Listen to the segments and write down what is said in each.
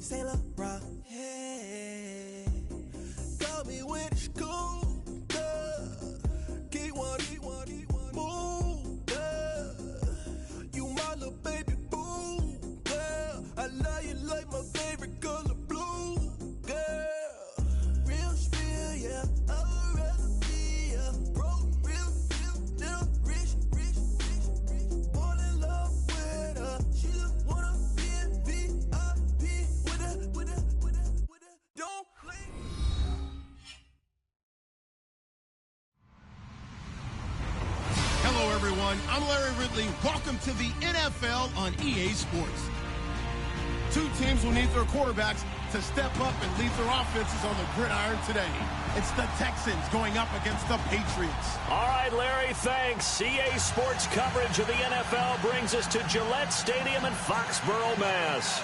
Saint Laurent, hey. Got me with the school, keep one, move, you my little baby boo, girl. I love you like my favorite color blue, girl. Real spill, yeah, I'd rather be a broke, real, still rich. Fall in love with her, she just wanna be in VIP with her, don't play. Hello, everyone. I'm Larry Ridley. Welcome to the NFL on EA Sports. Two teams will need their quarterbacks to step up and lead their offenses on the gridiron today. It's the Texans going up against the Patriots. All right, Larry, thanks. EA Sports coverage of the NFL brings us to Gillette Stadium in Foxborough, Mass.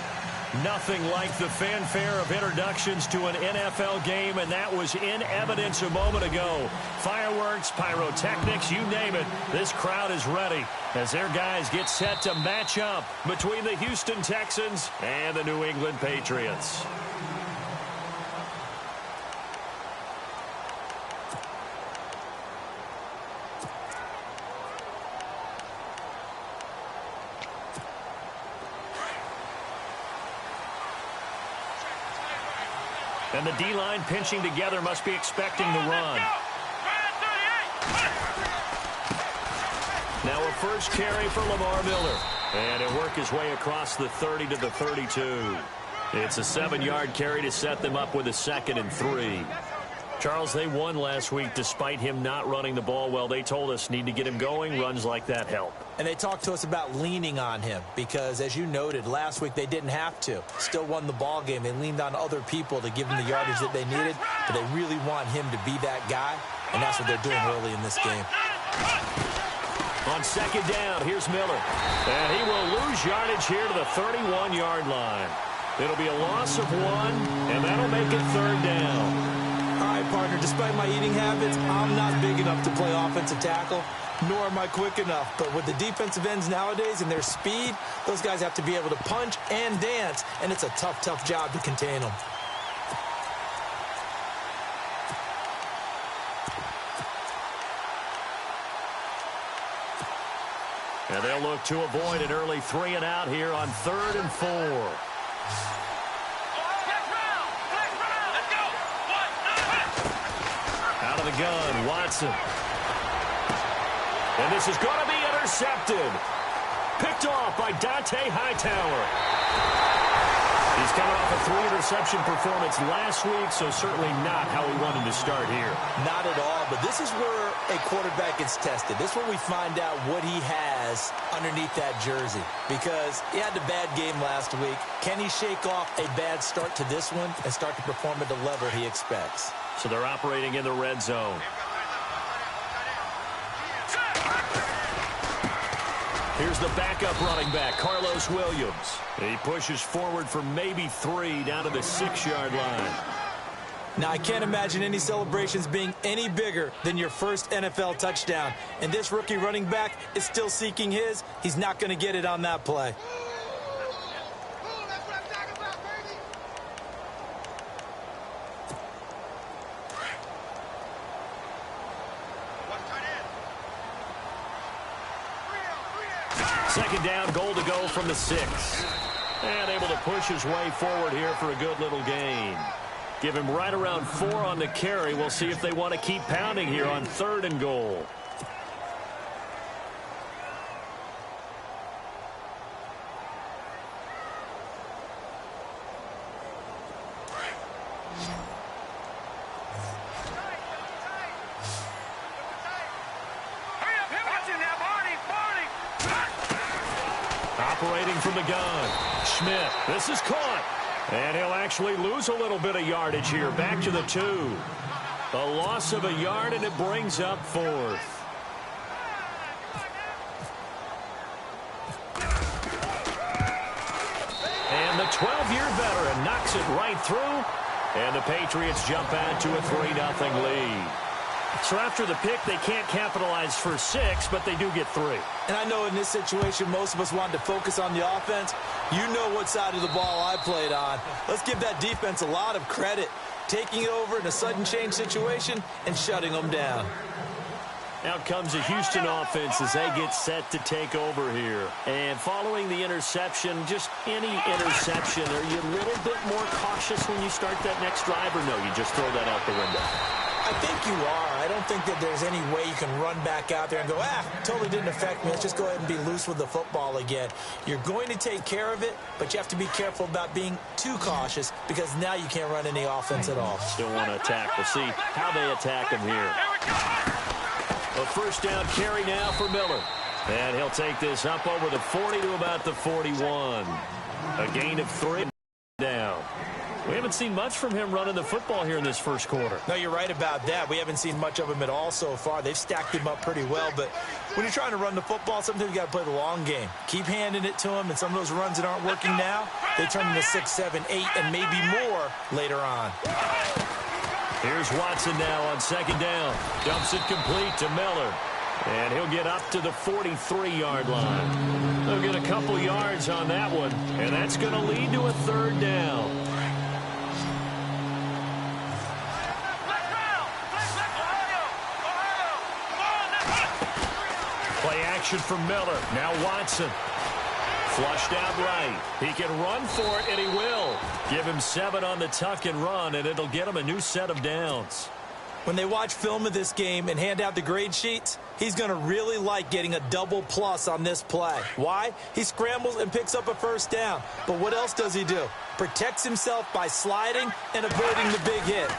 Nothing like the fanfare of introductions to an NFL game, and that was in evidence a moment ago. Fireworks, pyrotechnics, you name it. This crowd is ready as their guys get set to match up between the Houston Texans and the New England Patriots. And the D-line pinching together must be expecting the run. Now a first carry for Lamar Miller. And he'll work his way across the 30 to the 32. It's a 7-yard carry to set them up with a 2nd and 3. Charles, they won last week despite him not running the ball well. They told us need to get him going. Runs like that help. And they talked to us about leaning on him because, as you noted, last week they didn't have to. Still won the ball game. They leaned on other people to give them the yardage that they needed, but they really want him to be that guy, and that's what they're doing early in this game. On 2nd down, here's Miller. And he will lose yardage here to the 31-yard line. It'll be a loss of 1, and that'll make it 3rd down. All right, partner, despite my eating habits, I'm not big enough to play offensive tackle, nor am I quick enough. But with the defensive ends nowadays and their speed, those guys have to be able to punch and dance, and it's a tough, tough job to contain them. And they'll look to avoid an early 3-and-out here on 3rd and 4. Out of the gun, Watson. And this is going to be intercepted. Picked off by Dante Hightower. He's coming off a 3-interception performance last week, so certainly not how we wanted to start here. Not at all, but this is where a quarterback gets tested. This is where we find out what he has underneath that jersey, because he had a bad game last week. Can he shake off a bad start to this one and start to perform at the level he expects? So they're operating in the red zone. Here's the backup running back, Carlos Williams. He pushes forward for maybe 3 down to the 6-yard line. Now, I can't imagine any celebrations being any bigger than your first NFL touchdown. And this rookie running back is still seeking his. He's not going to get it on that play. Second down, goal to go from the 6. And able to push his way forward here for a good little gain. Give him right around 4 on the carry. We'll see if they want to keep pounding here on 3rd and goal. Operating from the gun, Schmidt. This is caught. And he'll actually lose a little bit of yardage here. Back to the 2. A loss of a yard, and it brings up 4th. And the 12-year veteran knocks it right through. And the Patriots jump out to a 3-0 lead. So after the pick, they can't capitalize for 6, but they do get 3. And I know in this situation, most of us wanted to focus on the offense. You know what side of the ball I played on. Let's give that defense a lot of credit, taking it over in a sudden change situation and shutting them down. Out comes the Houston offense as they get set to take over here. And following the interception, just any interception, are you a little bit more cautious when you start that next drive, or no, you just throw that out the window? I think you are. I don't think that there's any way you can run back out there and go, totally didn't affect me. Let's just go ahead and be loose with the football again. You're going to take care of it, but you have to be careful about being too cautious because now you can't run any offense at all. Still want to attack. We'll see how they attack him here. A first down carry now for Miller. And he'll take this up over the 40 to about the 41. A gain of 3 down. We haven't seen much from him running the football here in this first quarter. No, you're right about that. We haven't seen much of him at all so far. They've stacked him up pretty well, but when you're trying to run the football, sometimes you got to play the long game. Keep handing it to him, and some of those runs that aren't working now, they turn into 6, 7, 8, and maybe more later on. Here's Watson now on second down. Dumps it complete to Miller. And he'll get up to the 43-yard line. They'll get a couple yards on that one, and that's going to lead to a third down. Play action for Miller. Now Watson. Flushed out right. He can run for it, and he will. Give him 7 on the tuck and run, and it'll get him a new set of downs. When they watch film of this game and hand out the grade sheets, he's going to really like getting a double plus on this play. Why? He scrambles and picks up a first down. But what else does he do? Protects himself by sliding and avoiding the big hit.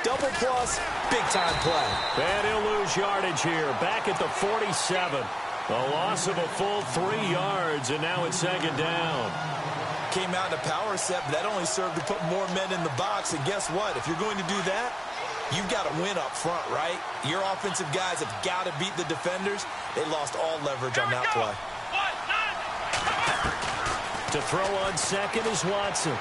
Double plus, big-time play. And he'll lose yardage here. Back at the 47. A loss of a full 3 yards, and now it's second down. Came out in a power set, but that only served to put more men in the box. And guess what? If you're going to do that, you've got to win up front, right? Your offensive guys have got to beat the defenders. They lost all leverage on that play. To throw on second is Watson.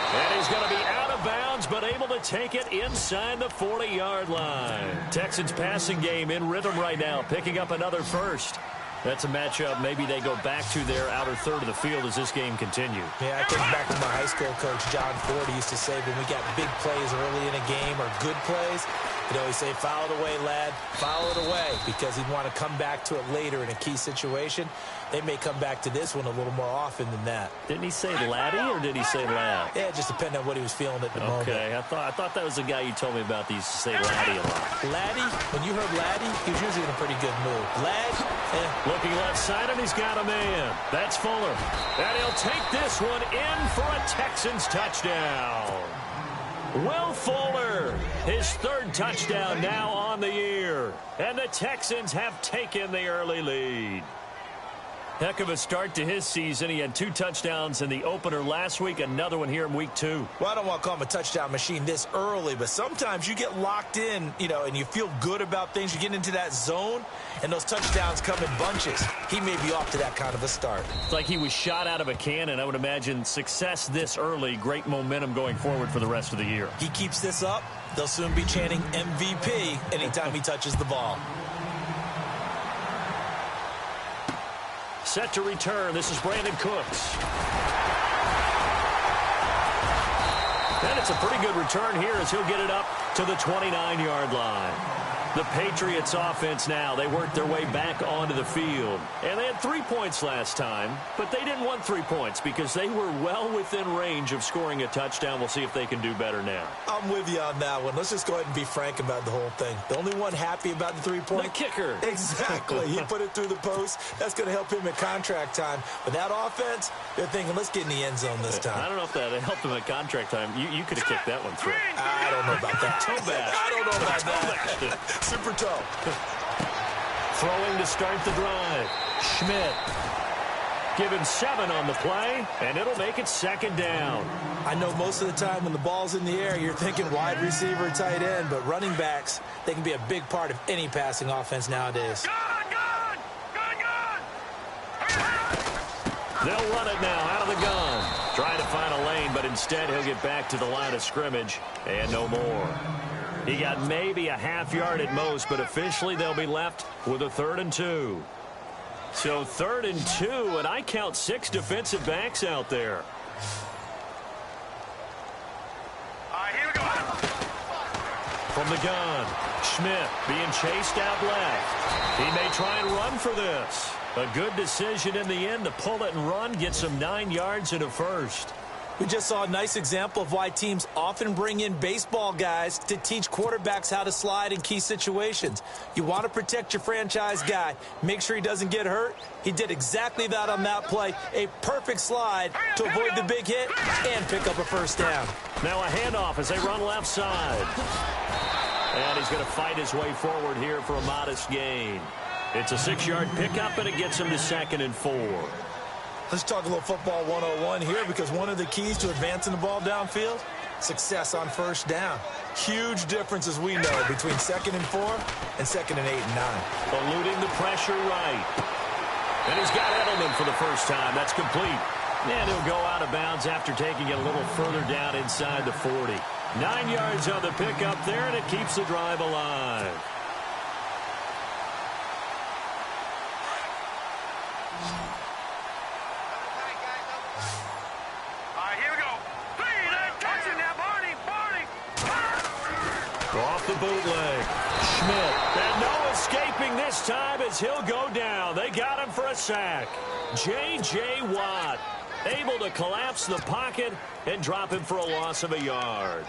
And he's going to be out of bounds, but able to take it inside the 40-yard line. Texans passing game in rhythm right now, picking up another first. That's a matchup maybe they go back to their outer third of the field as this game continues. Yeah, I think back to my high school coach, John Ford. He used to say when we got big plays early in a game or good plays, he'd always say, foul it away, lad, foul it away, because he'd want to come back to it later in a key situation. They may come back to this one a little more often than that. Didn't he say laddie or did he say lad? Yeah, it just depended on what he was feeling at the moment. Okay, I thought that was the guy you told me about that used to say laddie a lot. Laddie, when you heard laddie, he was usually in a pretty good mood. Lad, Looking left side, and he's got a man. That's Fuller. And he'll take this one in for a Texans touchdown. Will Fuller, his 3rd touchdown now on the year. And the Texans have taken the early lead. Heck of a start to his season. He had 2 touchdowns in the opener last week, another one here in week 2. Well, I don't want to call him a touchdown machine this early, but sometimes you get locked in, and you feel good about things. You get into that zone, and those touchdowns come in bunches. He may be off to that kind of a start. It's like he was shot out of a cannon. I would imagine success this early, great momentum going forward for the rest of the year. He keeps this up, they'll soon be chanting MVP anytime he touches the ball. Set to return. This is Brandon Cooks. And it's a pretty good return here as he'll get it up to the 29-yard line. The Patriots offense now, they worked their way back onto the field. And they had 3 points last time, but they didn't want 3 points because they were well within range of scoring a touchdown. We'll see if they can do better now. I'm with you on that one. Let's just go ahead and be frank about the whole thing. The only one happy about the 3-point? The kicker. Exactly. He put it through the post. That's going to help him at contract time. But that offense, they're thinking, let's get in the end zone this time. I don't know if that helped him at contract time. You could have kicked that one through. I don't know about that. Toe bash. I don't know about that. Super toe. Throwing to start the drive. Schmidt. Give him 7 on the play, and it'll make it second down. I know most of the time when the ball's in the air, you're thinking wide receiver, tight end, but running backs, they can be a big part of any passing offense nowadays. They'll run it now out of the gun. Trying to find a lane, but instead he'll get back to the line of scrimmage, and no more. He got maybe a half yard at most, but officially they'll be left with a 3rd and 2. So 3rd and 2, and I count 6 defensive backs out there. Here we go. From the gun, Schmidt being chased out left. He may try and run for this. A good decision in the end to pull it and run, get some 9 yards and a first. We just saw a nice example of why teams often bring in baseball guys to teach quarterbacks how to slide in key situations. You want to protect your franchise guy. Make sure he doesn't get hurt. He did exactly that on that play. A perfect slide to avoid the big hit and pick up a first down. Now a handoff as they run left side. And he's going to fight his way forward here for a modest gain. It's a 6-yard pickup, and it gets him to 2nd and 4. Let's talk a little football 101 here, because one of the keys to advancing the ball downfield, success on first down. Huge difference, as we know, between 2nd and 4 and 2nd and 8 and 9. Eluding the pressure right. And he's got Edelman for the first time. That's complete. And he'll go out of bounds after taking it a little further down inside the 40. 9 yards on the pickup there, and it keeps the drive alive. Here we go. Touching now, Barney. Off the bootleg. Schmidt. And no escaping this time as he'll go down. They got him for a sack. J.J. Watt able to collapse the pocket and drop him for a loss of a yard.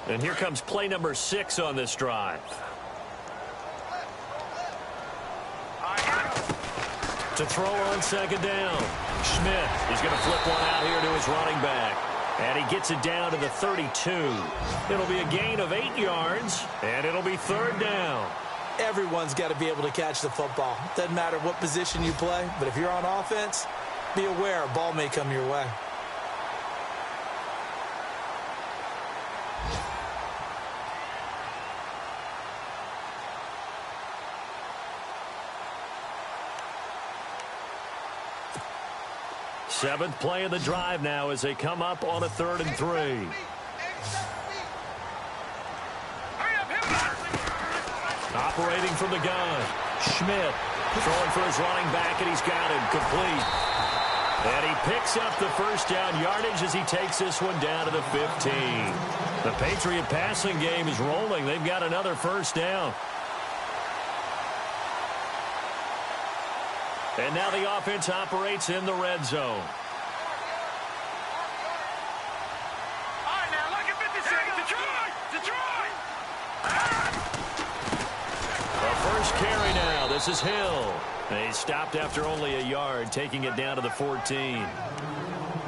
And here comes play number 6 on this drive. To throw on 2nd down. Schmidt is going to flip one out here to his running back. And he gets it down to the 32. It'll be a gain of 8 yards, and it'll be 3rd down. Everyone's got to be able to catch the football. Doesn't matter what position you play, but if you're on offense, be aware a ball may come your way. Seventh play of the drive now as they come up on a 3rd and 3. Operating from the gun. Schmidt throwing for his running back, and he's got him complete. And he picks up the first down yardage as he takes this one down to the 15. The Patriot passing game is rolling. They've got another first down. And now the offense operates in the red zone. All right, now, look at 50 seconds. Detroit! A first carry now. This is Hill. He stopped after only a yard, taking it down to the 14.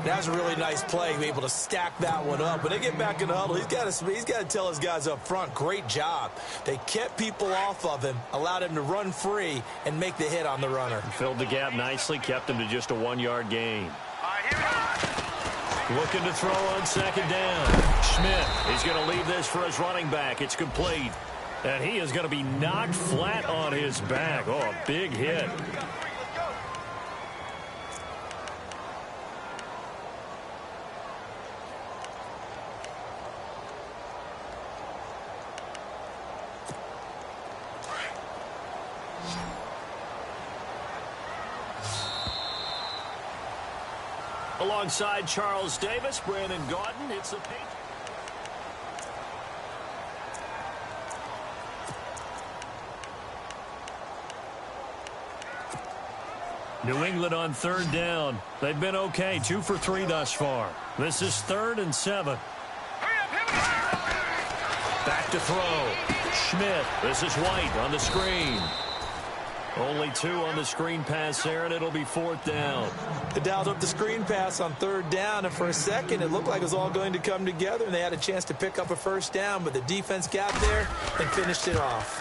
That was a really nice play, able to stack that one up. When they get back in the huddle, he's got to tell his guys up front, great job. They kept people off of him, allowed him to run free and make the hit on the runner. Filled the gap nicely, kept him to just a 1-yard gain. All right, here we go. Looking to throw on 2nd down. Schmidt, he's going to leave this for his running back. It's complete. And he is going to be knocked flat on his back. Oh, a big hit. Alongside Charles Davis, Brandon Gaudin, it's the Patriots. New England on 3rd down. They've been okay, 2 for 3 thus far. This is 3rd and 7. Back to throw. Schmidt. This is White on the screen. Only 2 on the screen pass there, and it'll be 4th down. They dialed up the screen pass on 3rd down, and for a second it looked like it was all going to come together, and they had a chance to pick up a first down, but the defense got there and finished it off.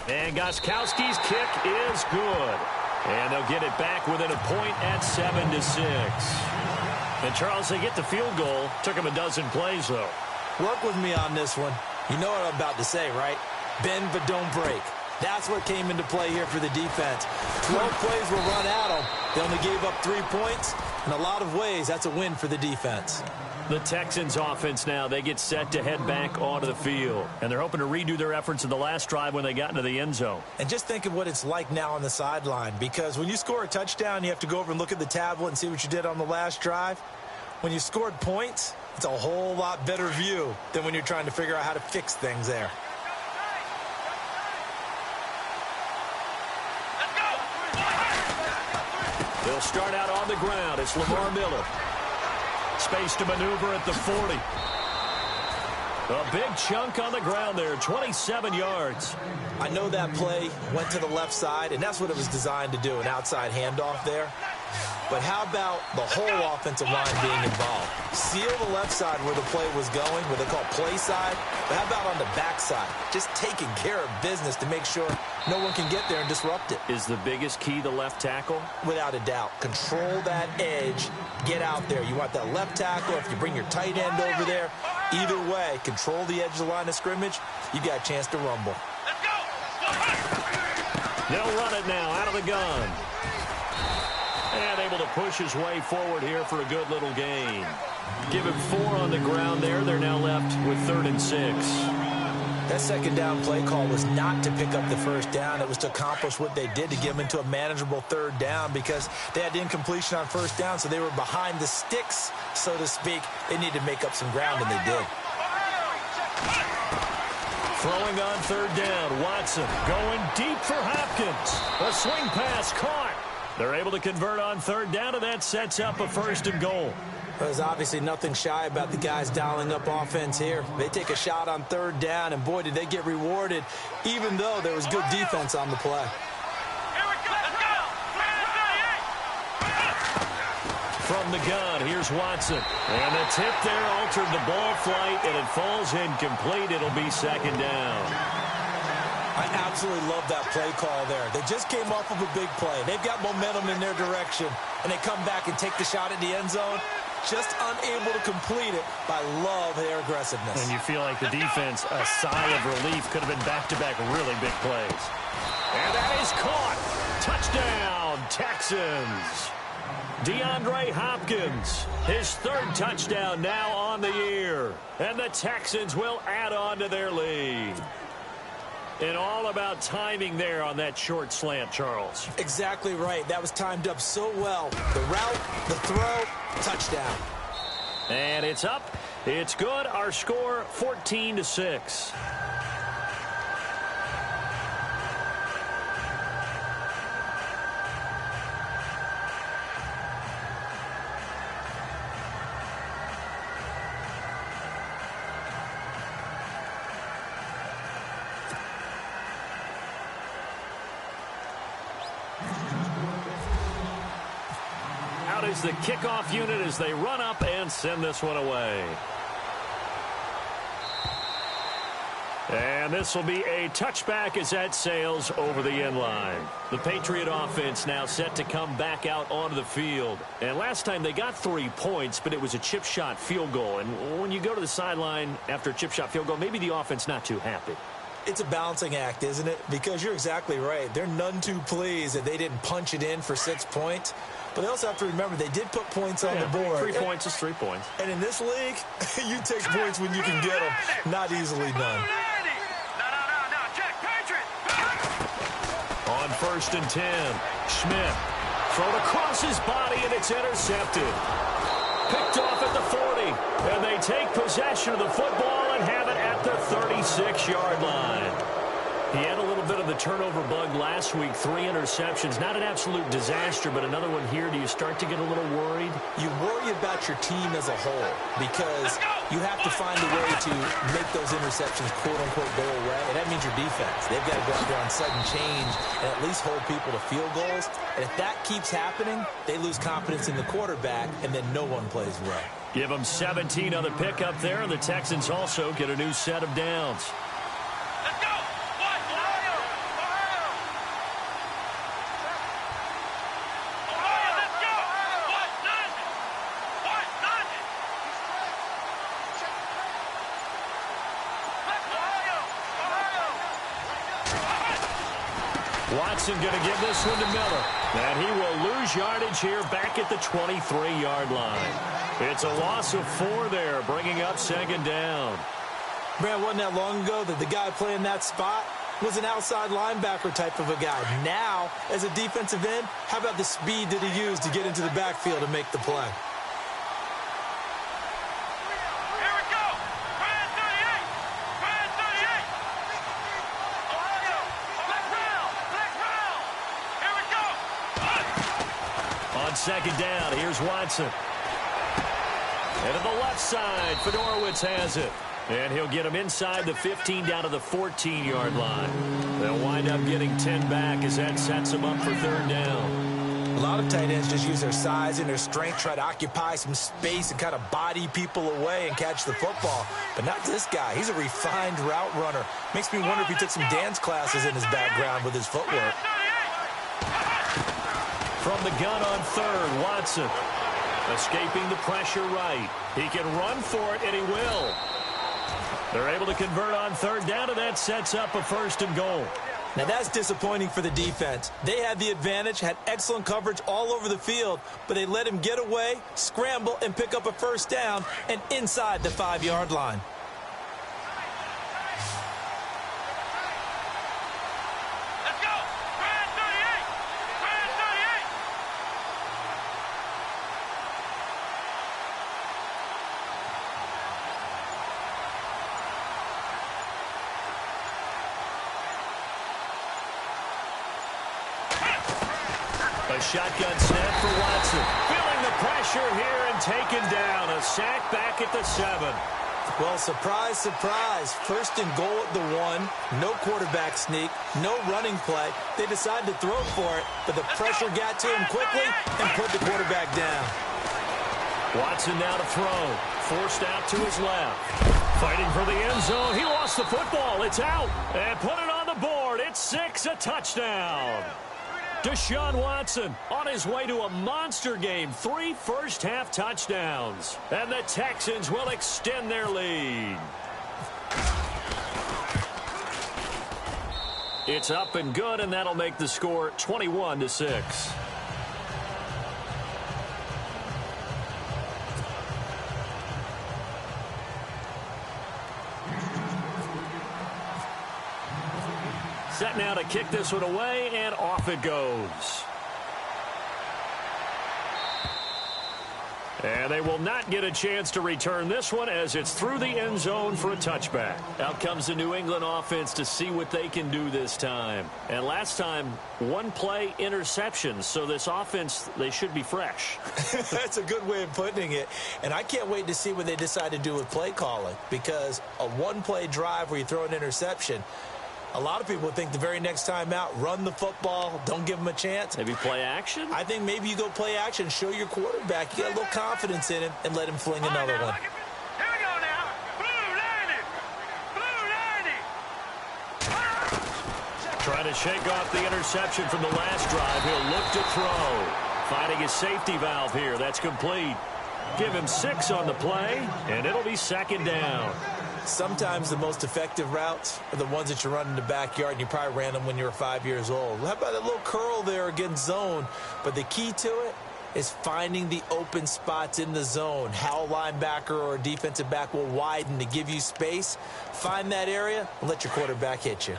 And Gostkowski's kick is good. And they'll get it back within a point at 7-6. And, Charles, they get the field goal. Took them a dozen plays, though. Work with me on this one. You know what I'm about to say, right? Bend but don't break. That's what came into play here for the defense. 12 plays were run at them. They only gave up 3 points. In a lot of ways, that's a win for the defense. The Texans offense now, they get set to head back onto the field. And they're hoping to redo their efforts in the last drive when they got into the end zone. And just think of what it's like now on the sideline. Because when you score a touchdown, you have to go over and look at the tablet and see what you did on the last drive. When you scored points, it's a whole lot better view than when you're trying to figure out how to fix things there. They'll start out on the ground. It's Lamar Miller. Space to maneuver at the 40. A big chunk on the ground there, 27 yards. I know that play went to the left side, and that's what it was designed to do, an outside handoff there. But how about the whole offensive line being involved? Seal the left side where the play was going, what they call play side. But how about on the back side? Just taking care of business to make sure no one can get there and disrupt it. Is the biggest key the left tackle? Without a doubt. Control that edge. Get out there. You want that left tackle. If you bring your tight end over there, either way, control the edge of the line of scrimmage. You got a chance to rumble. They'll run it now out of the gun. And able to push his way forward here for a good little gain. Give him 4 on the ground there. They're now left with 3rd and 6. That second down play call was not to pick up the first down. It was to accomplish what they did to get them into a manageable 3rd down because they had incompletion on first down, so they were behind the sticks, so to speak. They needed to make up some ground, and they did. Throwing on 3rd down, Watson going deep for Hopkins. A swing pass caught. They're able to convert on 3rd down, and that sets up a 1st and goal. There's obviously nothing shy about the guys dialing up offense here. They take a shot on 3rd down, and boy, did they get rewarded, even though there was good defense on the play. From the gun, here's Watson. And the tip there altered the ball flight, and it falls incomplete. It'll be 2nd down. I absolutely love that play call there. They just came off of a big play. They've got momentum in their direction, and they come back and take the shot at the end zone. Just unable to complete it, but I love their aggressiveness. And you feel like the defense, a sigh of relief, could have been back-to-back really big plays. And that is caught. Touchdown, Texans. DeAndre Hopkins, his 3rd touchdown now on the year. And the Texans will add on to their lead. And all about timing there on that short slant, Charles. Exactly right. That was timed up so well. The route, the throw, touchdown. And it's up. It's good. Our score, 14-6. Is the kickoff unit as they run up and send this one away. And this will be a touchback as that sails over the end line. The Patriot offense now set to come back out onto the field. And last time they got 3 points, but it was a chip shot field goal. And when you go to the sideline after a chip shot field goal, maybe the offense not too happy. It's a balancing act, isn't it? Because you're exactly right. They're none too pleased that they didn't punch it in for 6 points. But they also have to remember they did put points on the board. 3 points is 3 points. And in this league, you take points when you can get them. Not easily done. No, check, Patriot. On 1st and 10, Schmidt thrown across his body, and it's intercepted. Picked off at the 40, and they take possession of the football and have it at the 36-yard line. He had a little bit of the turnover bug last week, 3 interceptions. Not an absolute disaster, but another one here. Do you start to get a little worried? You worry about your team as a whole because you have to find a way to make those interceptions, quote-unquote, go away, and that means your defense. They've got to go out there on sudden change and at least hold people to field goals. And if that keeps happening, they lose confidence in the quarterback, and then no one plays well. Give them 17 on the pickup there, and the Texans also get a new set of downs. Watson going to give this one to Miller. And he will lose yardage here back at the 23-yard line. It's a loss of 4 there, bringing up second down. Man, wasn't that long ago that the guy playing that spot was an outside linebacker type of a guy. Now, as a defensive end, how about the speed that he used to get into the backfield and make the play? Second down, here's Watson. And to the left side, Fedorowicz has it. And he'll get him inside the 15 down to the 14-yard line. They'll wind up getting 10 back as that sets them up for third down. A lot of tight ends just use their size and their strength, try to occupy some space and kind of body people away and catch the football. But not this guy. He's a refined route runner. Makes me wonder if he took some dance classes in his background with his footwork. From the gun on third, Watson escaping the pressure right. He can run for it, and he will. They're able to convert on third down, and that sets up a 1st and goal. Now that's disappointing for the defense. They had the advantage, had excellent coverage all over the field, but they let him get away, scramble, and pick up a 1st down and inside the 5-yard line. A shotgun snap for Watson. Feeling the pressure here and taken down. A sack back at the 7. Well, surprise, surprise. 1st and goal at the 1. No quarterback sneak. No running play. They decided to throw for it, but the pressure got to him quickly and put the quarterback down. Watson now to throw. Forced out to his left. Fighting for the end zone. He lost the football. It's out. And put it on the board. It's 6, a touchdown. Deshaun Watson on his way to a monster game. 3 first-half touchdowns. And the Texans will extend their lead. It's up and good, and that'll make the score 21-6. Set now to kick this one away, and off it goes. And they will not get a chance to return this one as it's through the end zone for a touchback. Out comes the New England offense to see what they can do this time. And last time, 1 play interception. So this offense, they should be fresh. That's a good way of putting it. And I can't wait to see what they decide to do with play calling, because a 1-play drive where you throw an interception, a lot of people think the very next time out, run the football, don't give them a chance. Maybe play action? I think maybe you go play action, show your quarterback, you got a little confidence in him, and let him fling another one. Here we go now. Blue 90. Trying to shake off the interception from the last drive. He'll look to throw. Finding his safety valve here. That's complete. Give him 6 on the play, and it'll be 2nd down. Sometimes the most effective routes are the ones that you run in the backyard, and you probably ran them when you were 5 years old. How about that little curl there against zone? But the key to it is finding the open spots in the zone. How a linebacker or a defensive back will widen to give you space. Find that area and let your quarterback hit you.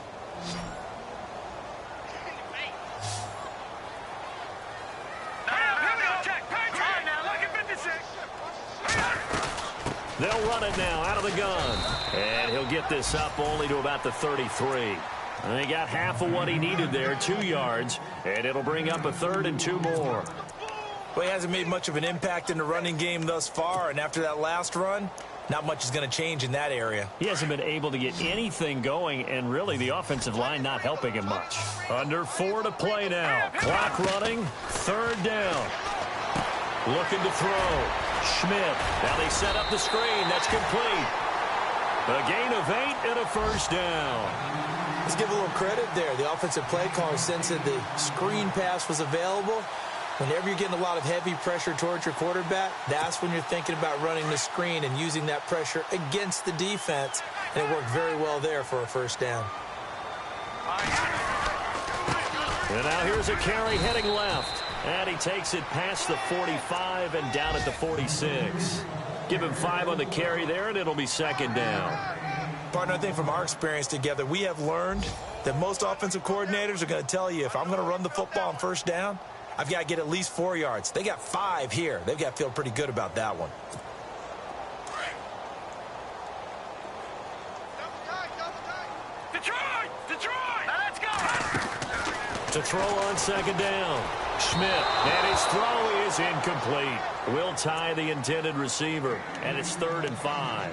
They'll run it now out of the gun. And he'll get this up only to about the 33. And he got half of what he needed there, 2 yards. And it'll bring up a 3rd and 2 more. Well, he hasn't made much of an impact in the running game thus far. And after that last run, not much is going to change in that area. He hasn't been able to get anything going, and really the offensive line not helping him much. Under 4 to play now. Clock running, 3rd down. Looking to throw. Schmidt. Now they set up the screen. That's complete. A gain of 8 and a 1st down. Let's give a little credit there. The offensive play caller sensed that the screen pass was available. Whenever you're getting a lot of heavy pressure towards your quarterback, that's when you're thinking about running the screen and using that pressure against the defense. And it worked very well there for a 1st down. And now here's a carry heading left. And he takes it past the 45 and down at the 46. Give him 5 on the carry there, and it'll be second down. Partner, I think from our experience together, we have learned that most offensive coordinators are going to tell you, if I'm going to run the football on first down, I've got to get at least 4 yards. They got 5 here. They've got to feel pretty good about that one. Detroit! Now let's go! To throw on second down. Schmidt, and his throw is incomplete. Will tie the intended receiver, and it's 3rd and 5.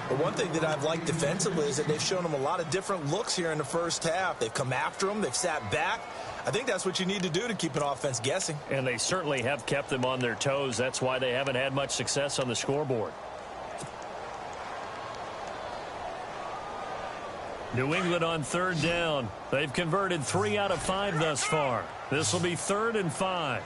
But one thing that I've liked defensively is that they've shown them a lot of different looks here in the first half. They've come after them. They've sat back. I think that's what you need to do to keep an offense guessing. And they certainly have kept them on their toes. That's why they haven't had much success on the scoreboard. New England on 3rd down. They've converted 3 out of 5 thus far. This will be 3rd and 5.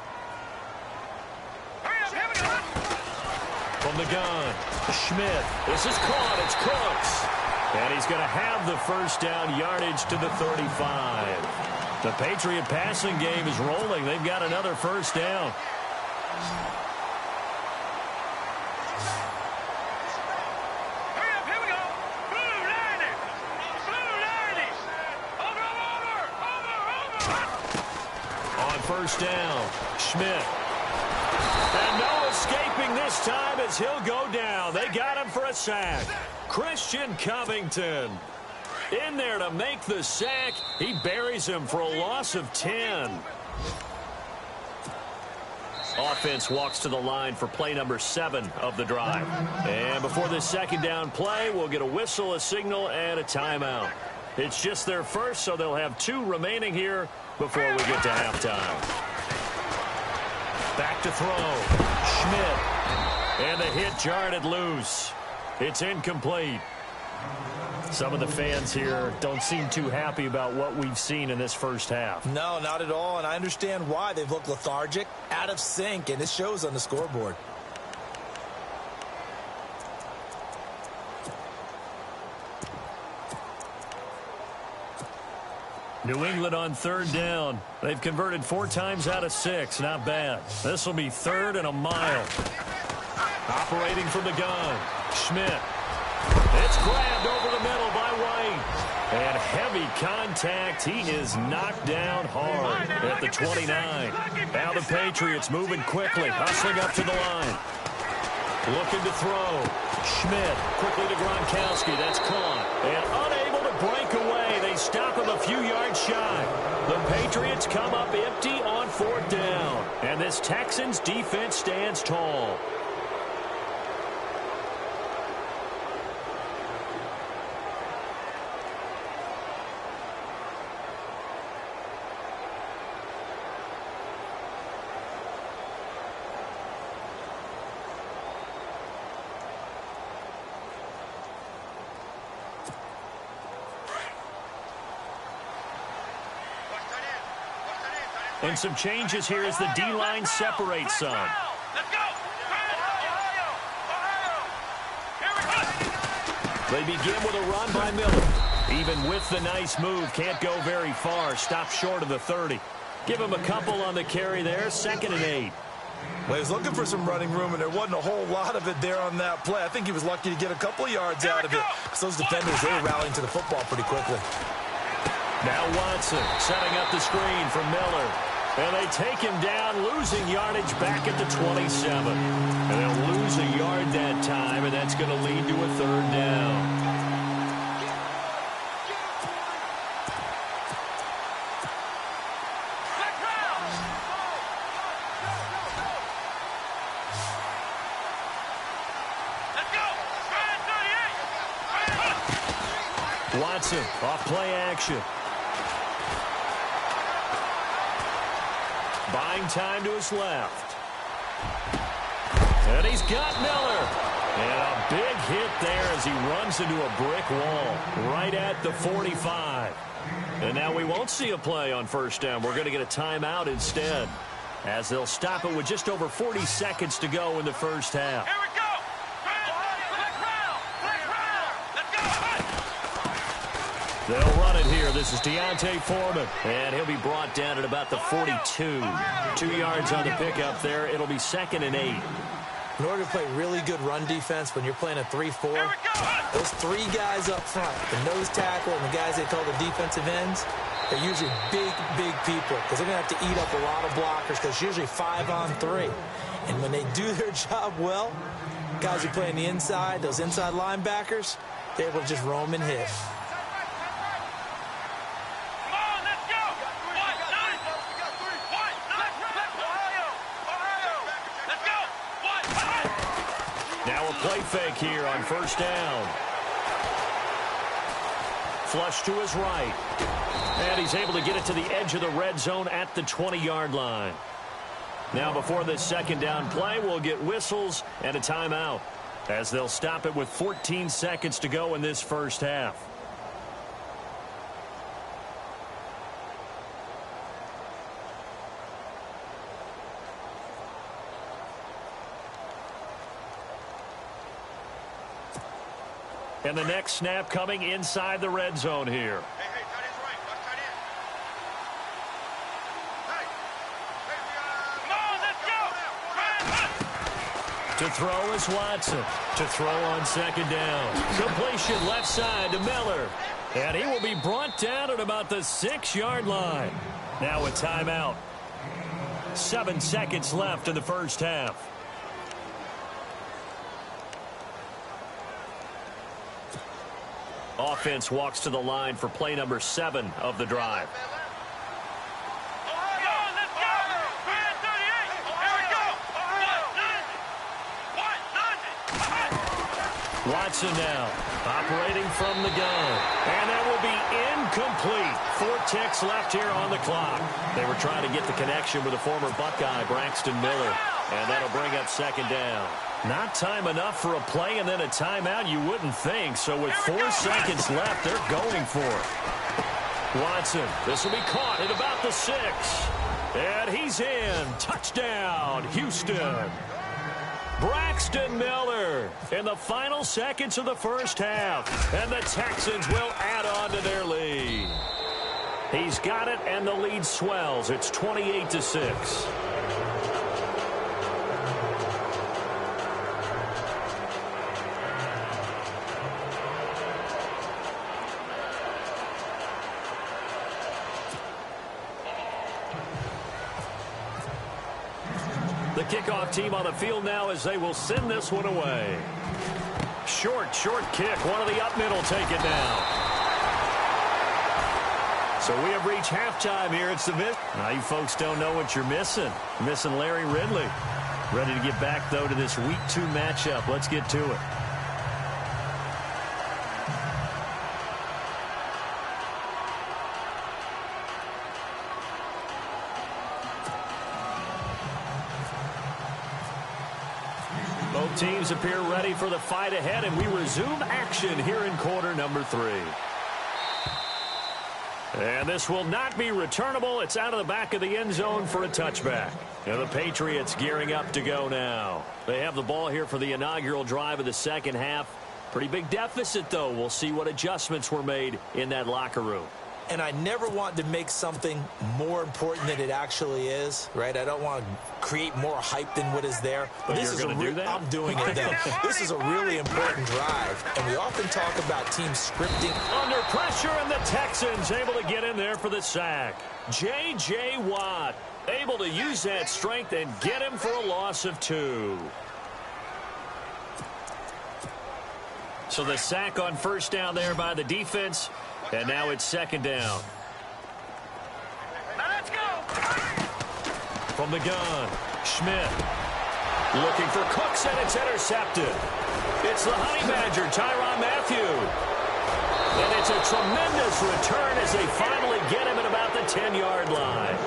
From the gun, Schmidt. This is caught. It's Cooks. And he's going to have the first down yardage to the 35. The Patriot passing game is rolling. They've got another first down. First down, Schmidt. And no escaping this time as he'll go down. They got him for a sack. Christian Covington in there to make the sack. He buries him for a loss of 10. Offense walks to the line for play number 7 of the drive. And before this second down play, we'll get a whistle, a signal, and a timeout. It's just their first, so they'll have 2 remaining here before we get to halftime. Back to throw. Schmidt. And the hit jarred it loose. It's incomplete. Some of the fans here don't seem too happy about what we've seen in this first half. No, not at all, and I understand why. They've looked lethargic, out of sync, and it shows on the scoreboard. New England on 3rd down. They've converted 4 times out of 6. Not bad. This will be 3rd and a mile. Operating from the gun. Schmidt. It's grabbed over the middle by White. And heavy contact. He is knocked down hard at the 29. Now the Patriots moving quickly. Hustling up to the line. Looking to throw. Schmidt quickly to Gronkowski. That's caught. And unable to break away. They stop him a few yards shy. The Patriots come up empty on 4th down. And this Texans defense stands tall. And some changes here as the D-line separates some. Let's go! They begin with a run by Miller. Even with the nice move, can't go very far. Stop short of the 30. Give him a couple on the carry there. 2nd and 8. Well, he was looking for some running room, and there wasn't a whole lot of it there on that play. I think he was lucky to get a couple of yards out of it. Because those defenders, they were rallying to the football pretty quickly. Now Watson setting up the screen for Miller. And they take him down, losing yardage back at the 27. And they'll lose a yard that time, and that's going to lead to a 3rd down. Watson off play action. Buying time to his left. And he's got Miller. And a big hit there as he runs into a brick wall right at the 45. And now we won't see a play on 1st down. We're going to get a timeout instead, as they'll stop it with just over 40 seconds to go in the first half. Here we go! Let's go! They'll run it it here. This is Deontay Foreman, and he'll be brought down at about the 42. 2 yards on the pickup there. It'll be 2nd and 8. In order to play really good run defense when you're playing a 3-4, those 3 guys up front, the nose tackle and the guys they call the defensive ends, they're usually big, big people because they're going to have to eat up a lot of blockers because it's usually 5 on 3. And when they do their job well, guys who play on the inside, those inside linebackers, they're able to just roam and hit. Now a play fake here on 1st down. Flush to his right. And he's able to get it to the edge of the red zone at the 20-yard line. Now before this 2nd down play, we'll get whistles and a timeout as they'll stop it with 14 seconds to go in this first half. And the next snap coming inside the red zone here. Hey, tight end's right. Watch tight end. Hey, To throw is Watson. To throw on 2nd down. Completion left side to Miller. And he will be brought down at about the 6-yard line. Now a timeout. 7 seconds left in the first half. Offense walks to the line for play number 7 of the drive. Watson now operating from the gun. And that will be incomplete. 4 ticks left here on the clock. They were trying to get the connection with the former Buckeye, Braxton Miller. And that'll bring up 2nd down. Not time enough for a play and then a timeout, you wouldn't think. So with 4 seconds left, they're going for it. Watson, this will be caught at about the 6. And he's in. Touchdown, Houston. Braxton Miller in the final seconds of the first half. And the Texans will add on to their lead. He's got it, and the lead swells. It's 28-6. The kickoff team on the field now as they will send this one away. Short kick. One of the up middle take it down. So we have reached halftime here. It's the miss. Now you folks don't know what you're missing. You're missing Larry Ridley. Ready to get back, though, to this Week 2 matchup. Let's get to it. Both teams appear ready for the fight ahead, and we resume action here in quarter number 3. And this will not be returnable. It's out of the back of the end zone for a touchback. And the Patriots gearing up to go now. They have the ball here for the inaugural drive of the second half. Pretty big deficit, though. We'll see what adjustments were made in that locker room. And I never want to make something more important than it actually is, right? I don't want to create more hype than what is there. But this you're going to do that? I'm doing it, though. This is a really important drive, and we often talk about teams scripting. Under pressure, and the Texans able to get in there for the sack. J.J. Watt able to use that strength and get him for a loss of 2. So the sack on first down there by the defense. And now it's second down. Now let's go. From the gun, Schmidt looking for Cooks, and it's intercepted. It's the Honey Badger, Tyrann Mathieu. And it's a tremendous return as they finally get him at about the 10-yard line.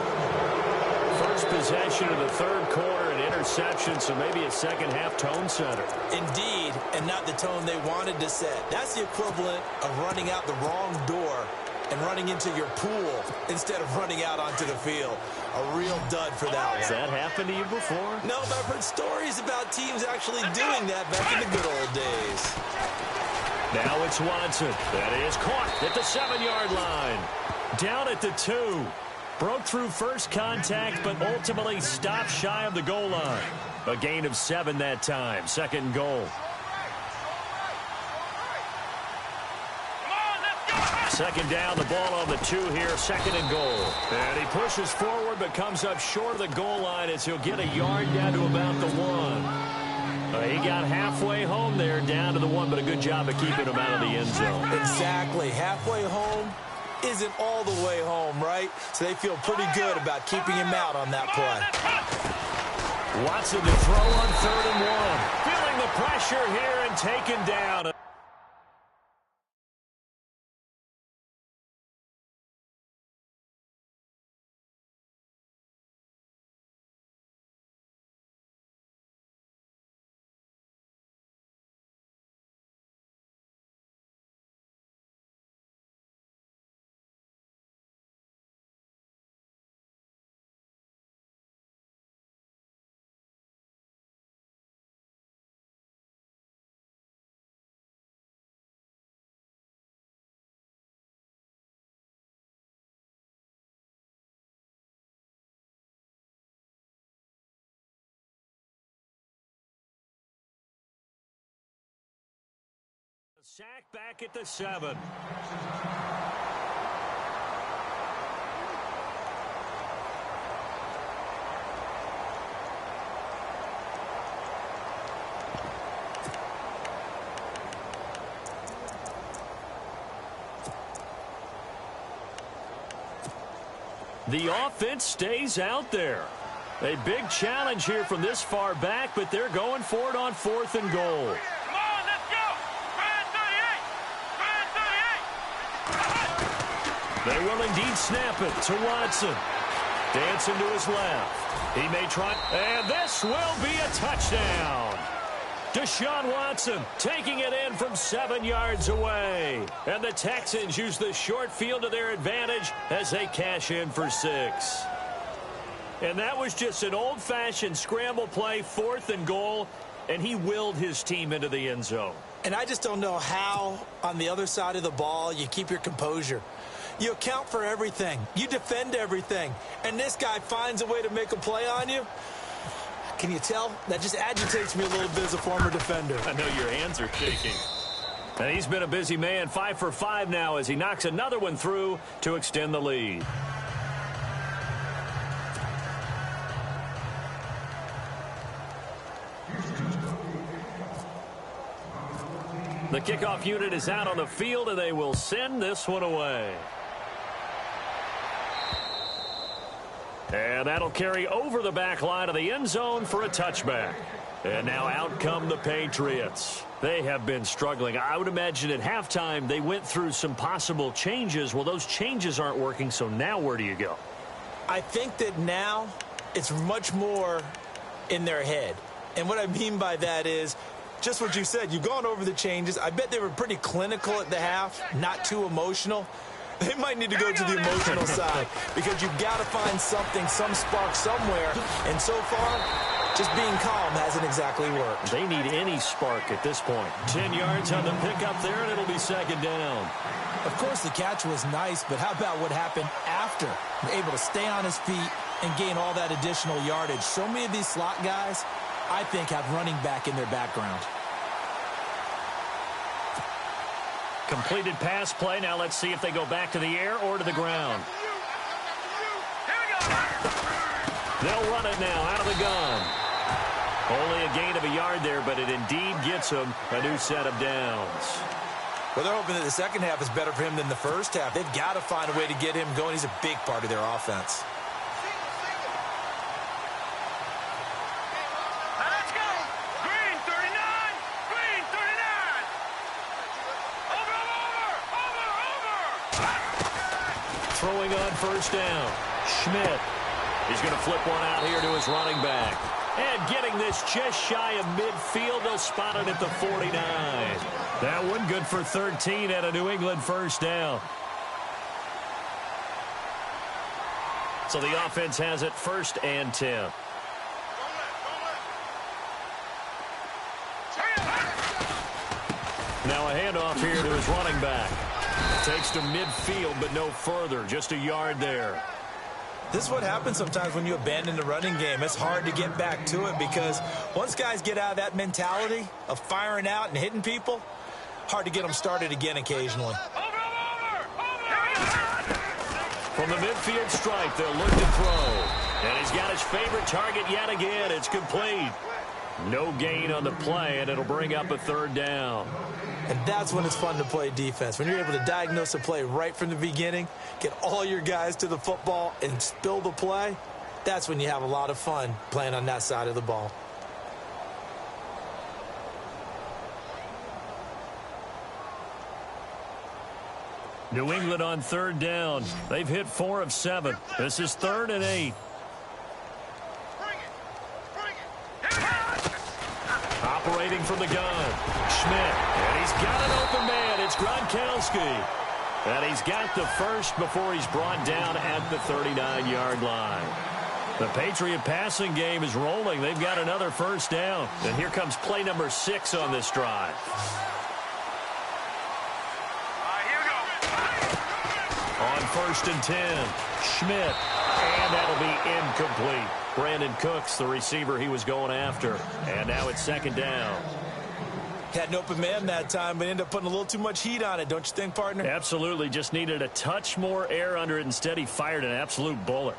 First possession of the third quarter, an interception, so maybe a second-half tone setter. Indeed, and not the tone they wanted to set. That's the equivalent of running out the wrong door and running into your pool instead of running out onto the field. A real dud for that one. Has that happened to you before? No, but I've heard stories about teams actually doing that back in the good old days. Now it's Watson. That is caught at the 7-yard line. Down at the 2. Broke through first contact, but ultimately stopped shy of the goal line. A gain of 7 that time. 2nd and goal. Second down, the ball on the 2 here, 2nd and goal. And he pushes forward but comes up short of the goal line as he'll get a yard down to about the 1. He got halfway home there, down to the 1, but a good job of keeping him out of the end zone. Exactly. Halfway home isn't all the way home, right? So they feel pretty good about keeping him out on that play. Watson to throw on 3rd and 1. Feeling the pressure here and taken down. Sack back at the 7. The offense stays out there. A big challenge here from this far back, but they're going for it on 4th and goal. They will indeed snap it to Watson. Dancing to his left. He may try, and this will be a touchdown. Deshaun Watson taking it in from 7 yards away. And the Texans use the short field to their advantage as they cash in for 6. And that was just an old-fashioned scramble play, 4th and goal, and he willed his team into the end zone. And I just don't know how, on the other side of the ball, you keep your composure. You account for everything. You defend everything. And this guy finds a way to make a play on you. Can you tell? That just agitates me a little bit as a former defender. I know your hands are shaking. And he's been a busy man, 5 for 5 now as he knocks another one through to extend the lead. The kickoff unit is out on the field, and they will send this one away. And that'll carry over the back line of the end zone for a touchback. And now out come the Patriots. They have been struggling. I would imagine at halftime they went through some possible changes. Well, those changes aren't working, so now where do you go? I think that now it's much more in their head. And what I mean by that is just what you said. You've gone over the changes. I bet they were pretty clinical at the half, not too emotional. They might need to go to the emotional side because you've got to find something, some spark somewhere. And so far, just being calm hasn't exactly worked. They need any spark at this point. 10 yards on the pickup there, and it'll be 2nd down. Of course, the catch was nice, but how about what happened after? Able to stay on his feet and gain all that additional yardage. So many of these slot guys, I think, have running back in their background. Completed pass play. Now let's see if they go back to the air or to the ground. They'll run it now out of the gun. Only a gain of a yard there, but it indeed gets them a new set of downs. Well, they're hoping that the second half is better for him than the first half. They've got to find a way to get him going. He's a big part of their offense. Throwing on 1st down. Schmidt. He's going to flip one out here to his running back. And getting this just shy of midfield. They'll spot it at the 49. That one good for 13 at a New England 1st down. So the offense has it 1st and 10. Now a handoff handoff here to his running back. Takes to midfield, but no further. Just a yard there. This is what happens sometimes when you abandon the running game. It's hard to get back to it because once guys get out of that mentality of firing out and hitting people, hard to get them started again occasionally. From the midfield stripe, they'll look to throw. And he's got his favorite target yet again. It's complete. No gain on the play, and it'll bring up a third down. And that's when it's fun to play defense. When you're able to diagnose a play right from the beginning, get all your guys to the football, and spill the play, that's when you have a lot of fun playing on that side of the ball. New England on third down. They've hit 4 of 7. This is 3rd and 8. Operating from the gun, Schmidt, and he's got an open man. It's Gronkowski. And he's got the first before he's brought down at the 39-yard line. The Patriot passing game is rolling. They've got another first down. And here comes play number 6 on this drive. On 1st and 10, Schmidt, and that'll be incomplete. Brandon Cooks, the receiver he was going after. And now it's 2nd down. Had an open man that time, but ended up putting a little too much heat on it, don't you think, partner? Absolutely. Just needed a touch more air under it. Instead, he fired an absolute bullet.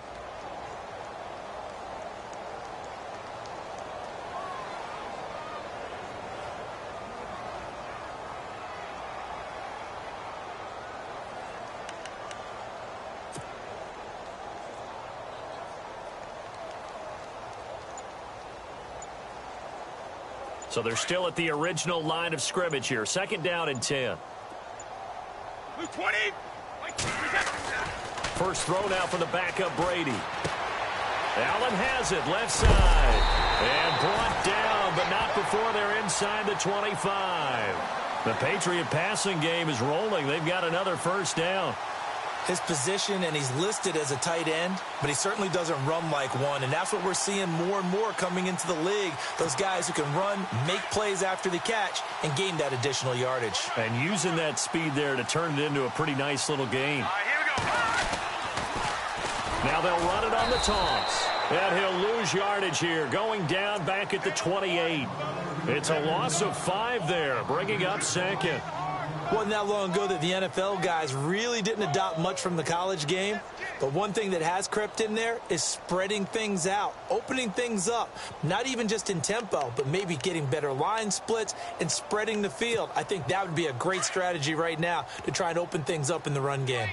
So they're still at the original line of scrimmage here. 2nd down and 10. 20. First throw now for the backup Brady. Allen has it, left side. And brought down, but not before they're inside the 25. The Patriot passing game is rolling. They've got another first down. His position, and he's listed as a tight end, but he certainly doesn't run like one, and that's what we're seeing more and more coming into the league. Those guys who can run, make plays after the catch, and gain that additional yardage. And using that speed there to turn it into a pretty nice little gain. Here we go. Now they'll run it on the toss. And he'll lose yardage here, going down back at the 28. It's a loss of 5 there, bringing up 2nd. Wasn't that long ago that the NFL guys really didn't adopt much from the college game. But one thing that has crept in there is spreading things out, opening things up, not even just in tempo, but maybe getting better line splits and spreading the field. I think that would be a great strategy right now to try and open things up in the run game.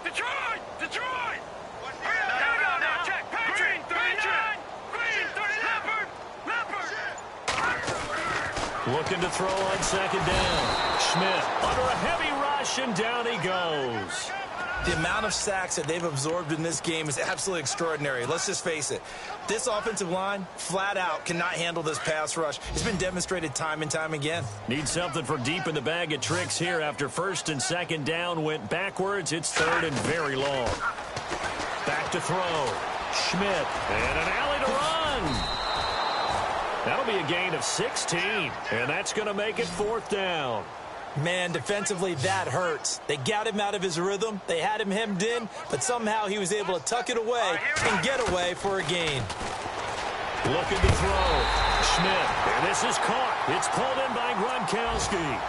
Detroit! Detroit! Now, check. Patrick, 39. Green, 30. Leopard. Looking to throw on 2nd down. Schmidt under a heavy rush, and down he goes. The amount of sacks that they've absorbed in this game is absolutely extraordinary. Let's just face it. This offensive line, flat out, cannot handle this pass rush. It's been demonstrated time and time again. Need something for deep in the bag of tricks here after 1st and 2nd down went backwards. It's 3rd and very long. Back to throw. Schmidt, and an alley to run. That'll be a gain of 16, and that's going to make it 4th down. Man, defensively, that hurts. They got him out of his rhythm. They had him hemmed in, but somehow he was able to tuck it away and get away for a gain. Looking to throw. Schmidt, and this is caught. It's pulled in by Gronkowski.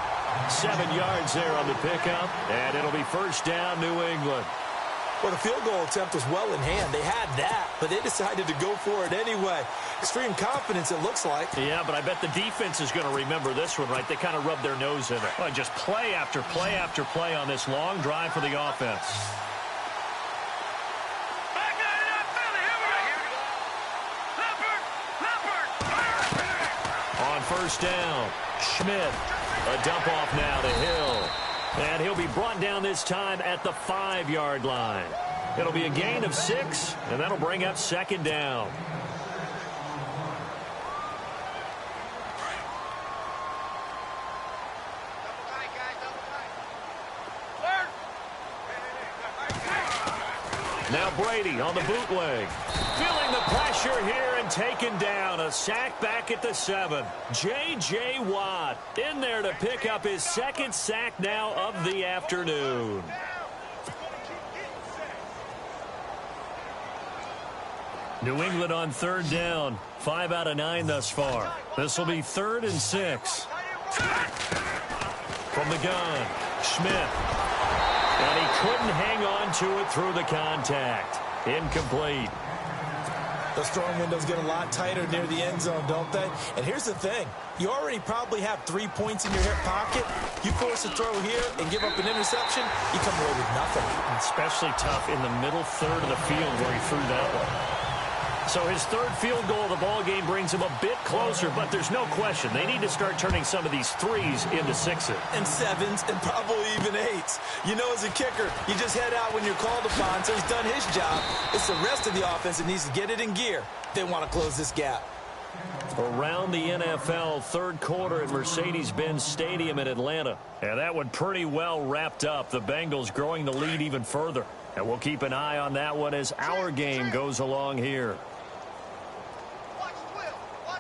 7 yards there on the pickup, and it'll be 1st down, New England. Well, the field goal attempt was well in hand. They had that, but they decided to go for it anyway. Extreme confidence, it looks like. Yeah, but I bet the defense is going to remember this one, right? They kind of rubbed their nose in it. Well, just play after play after play on this long drive for the offense. On 1st down, Schmidt. A dump off now to Hill. And he'll be brought down this time at the 5-yard line. It'll be a gain of 6, and that'll bring up 2nd down. Now Brady on the bootleg. Feeling the pressure here there and taken down. A sack back at the 7. J.J. Watt in there to pick up his second sack now of the afternoon. New England on 3rd down. 5 out of 9 thus far. This will be 3rd and 6. From the gun, Schmidt. And he couldn't hang on to it through the contact. Incomplete. Those throwing windows get a lot tighter near the end zone, don't they? And here's the thing. You already probably have 3 points in your hip pocket. You force a throw here and give up an interception, you come away with nothing. Especially tough in the middle third of the field where he threw that one. So his 3rd field goal of the ball game brings him a bit closer, but there's no question they need to start turning some of these 3s into 6s. And 7s and probably even 8s. You know, as a kicker, you just head out when you're called upon, so he's done his job. It's the rest of the offense that needs to get it in gear. They want to close this gap. Around the NFL, 3rd quarter at Mercedes-Benz Stadium in Atlanta. And that one pretty well wrapped up. The Bengals growing the lead even further. And we'll keep an eye on that one as our game goes along here.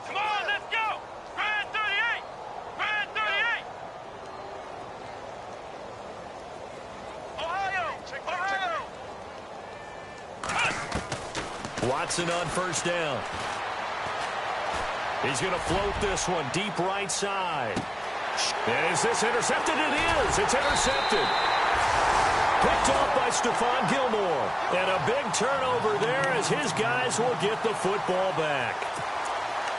Come on, let's go! Red 38! Red 38! Ohio! Ohio! Watson on 1st down. He's going to float this one deep right side. And is this intercepted? It is. It's intercepted. Picked off by Stephon Gilmore. And a big turnover there as his guys will get the football back.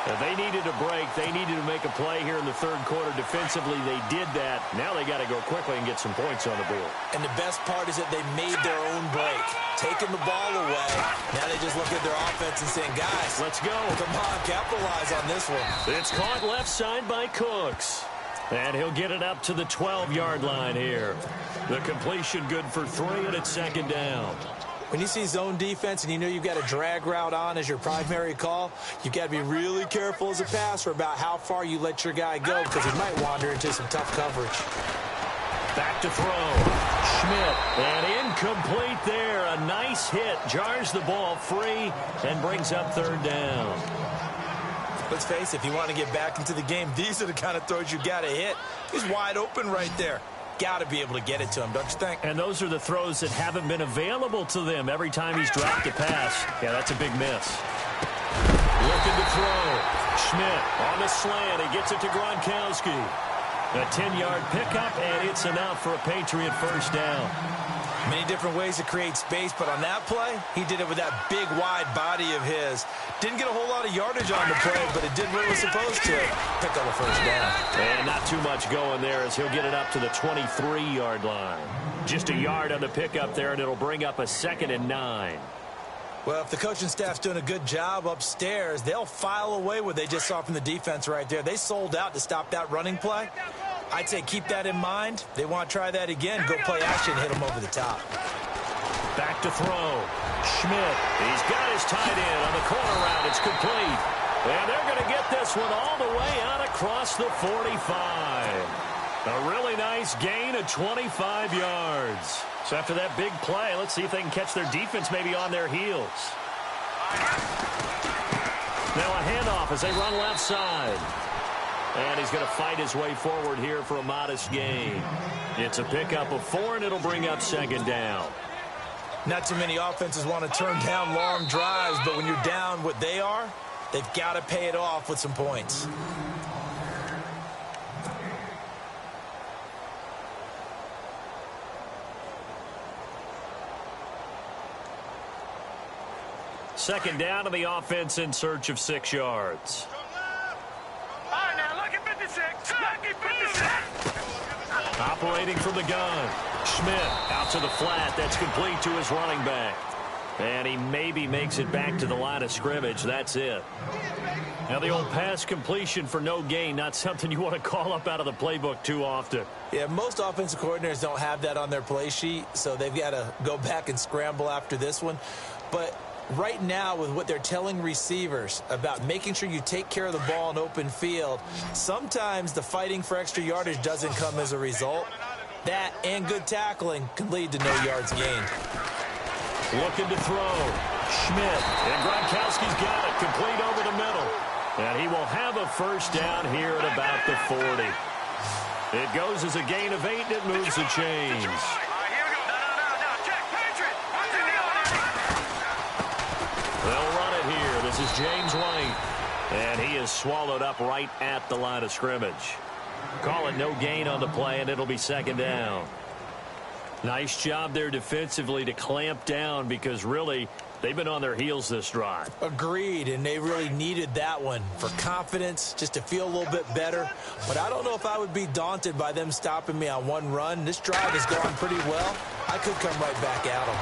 They needed a break. They needed to make a play here in the 3rd quarter. Defensively, they did that. Now they got to go quickly and get some points on the board. And the best part is that they made their own break. Taking the ball away. Now they just look at their offense and saying, guys, let's go. Come on, capitalize on this one. It's caught left side by Cooks. And he'll get it up to the 12-yard line here. The completion good for 3, and it's 2nd down. When you see zone defense and you know you've got a drag route on as your primary call, you've got to be really careful as a passer about how far you let your guy go because he might wander into some tough coverage. Back to throw. Schmidt. And incomplete there. A nice hit. Jars the ball free and brings up 3rd down. Let's face it, if you want to get back into the game, these are the kind of throws you got to hit. He's wide open right there. Got to be able to get it to him, don't you think? And those are the throws that haven't been available to them every time he's dropped a pass. Yeah, that's a big miss. Looking to throw. Schmidt on the slant. He gets it to Gronkowski. A 10-yard pickup, and it's enough for a Patriot 1st down. Many different ways to create space, but on that play, he did it with that big, wide body of his. Didn't get a whole lot of yardage on the play, but it did what it was supposed to. Pick up a 1st down. And not too much going there as he'll get it up to the 23-yard line. Just a yard on the pickup there, and it'll bring up a 2nd and 9. Well, if the coaching staff's doing a good job upstairs, they'll file away what they just saw from the defense right there. They sold out to stop that running play. I'd say keep that in mind. They want to try that again. Go play action, hit them over the top. Back to throw. Schmidt. He's got his tight end on the corner route. It's complete. And they're going to get this one all the way out across the 45. A really nice gain of 25 yards. So after that big play, let's see if they can catch their defense maybe on their heels. Now a handoff as they run left side. And he's going to fight his way forward here for a modest gain. It's a pickup of 4, and it'll bring up 2nd down. Not too many offenses want to turn down long drives, but when you're down what they are, they've got to pay it off with some points. Second down to the offense in search of 6 yards. All right, now, lucky 56. Lucky 56. Operating from the gun. Schmidt out to the flat. That's complete to his running back. And he maybe makes it back to the line of scrimmage. That's it. Now the old pass completion for no gain, not something you want to call up out of the playbook too often. Yeah, most offensive coordinators don't have that on their play sheet, so they've got to go back and scramble after this one. But right now, with what they're telling receivers about making sure you take care of the ball in open field, sometimes the fighting for extra yardage doesn't come as a result. That and good tackling can lead to no yards gained. Looking to throw. Schmidt. And Gronkowski's got it. Complete over the middle. And he will have a first down here at about the 40. It goes as a gain of 8, and it moves the chains. They'll run it here. This is James White. And he is swallowed up right at the line of scrimmage. Call it no gain on the play, and it'll be second down. Nice job there defensively to clamp down because really they've been on their heels this drive. Agreed, and they really needed that one for confidence, just to feel a little bit better. But I don't know if I would be daunted by them stopping me on one run. This drive has gone pretty well. I could come right back at them.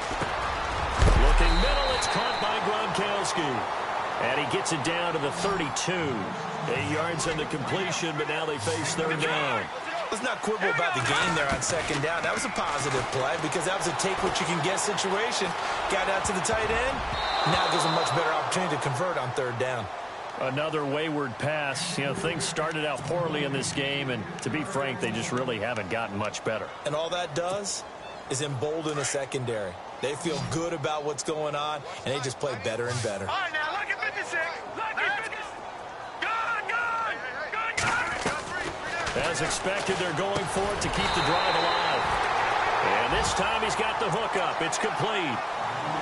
Looking middle, it's caught by Gronkowski. And he gets it down to the 32. 8 yards on the completion, but now they face third down. Let's not quibble about the game there on second down. That was a positive play because that was a take-what-you-can-get situation. Got out to the tight end. Now gives them a much better opportunity to convert on third down. Another wayward pass. You know, things started out poorly in this game, and to be frank, they just really haven't gotten much better. And all that does is embolden the secondary. They feel good about what's going on, and they just play better and better. All right, now, look at 56. Look at 56. Good. As expected, they're going for it to keep the drive alive. And this time he's got the hook up. It's complete.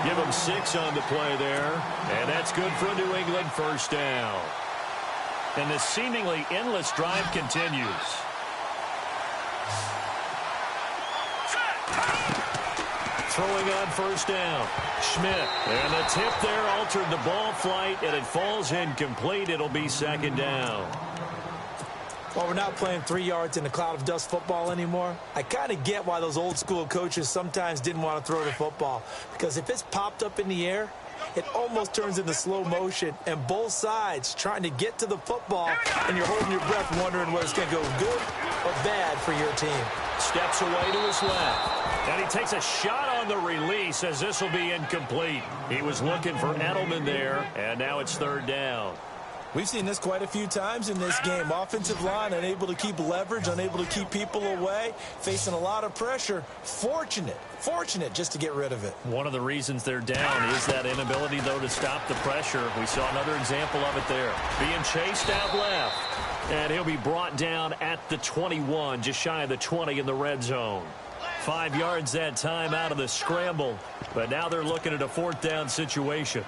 Give him 6 on the play there. And that's good for a New England first down. And this seemingly endless drive continues. Throwing on first down. Schmidt. And the tip there altered the ball flight, and it falls incomplete. It'll be second down. While we're not playing 3 yards in a cloud of dust football anymore, I kind of get why those old school coaches sometimes didn't want to throw the football. Because if it's popped up in the air, it almost turns into slow motion, and both sides trying to get to the football, and you're holding your breath wondering whether it's going to go good or bad for your team. Steps away to his left. And he takes a shot on the release as this will be incomplete. He was looking for Edelman there, and now it's third down. We've seen this quite a few times in this game. Offensive line unable to keep leverage, unable to keep people away, facing a lot of pressure. Fortunate just to get rid of it. One of the reasons they're down is that inability, though, to stop the pressure. We saw another example of it there. Being chased out left. And he'll be brought down at the 21, just shy of the 20 in the red zone. 5 yards that time out of the scramble. But now they're looking at a fourth down situation.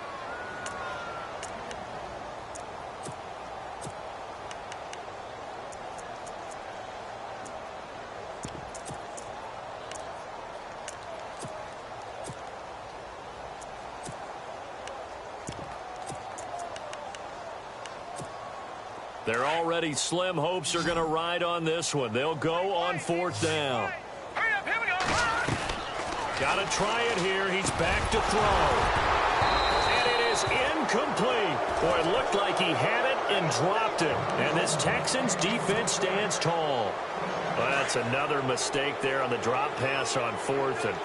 Their already slim hopes are going to ride on this one. They'll go on fourth down. Hurry up, here we go. Got to try it here. He's back to throw. And it is incomplete. Boy, it looked like he had it and dropped it. And this Texans defense stands tall. Well, that's another mistake there on the drop pass on fourth. And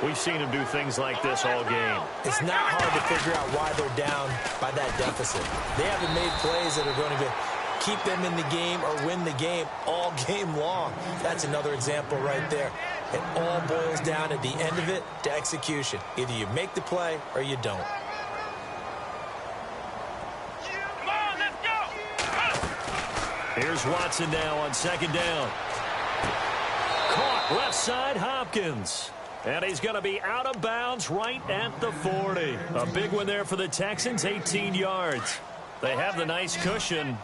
we've seen him do things like this all game. It's not hard to figure out why they're down by that deficit. They haven't made plays that are going to keep them in the game or win the game all game long. That's another example right there. It all boils down at the end of it to execution. Either you make the play or you don't. Come on, let's go. Here's Watson now on second down. Caught left side, Hopkins. And he's going to be out of bounds right at the 40. A big one there for the Texans, 18 yards. They have the nice cushion.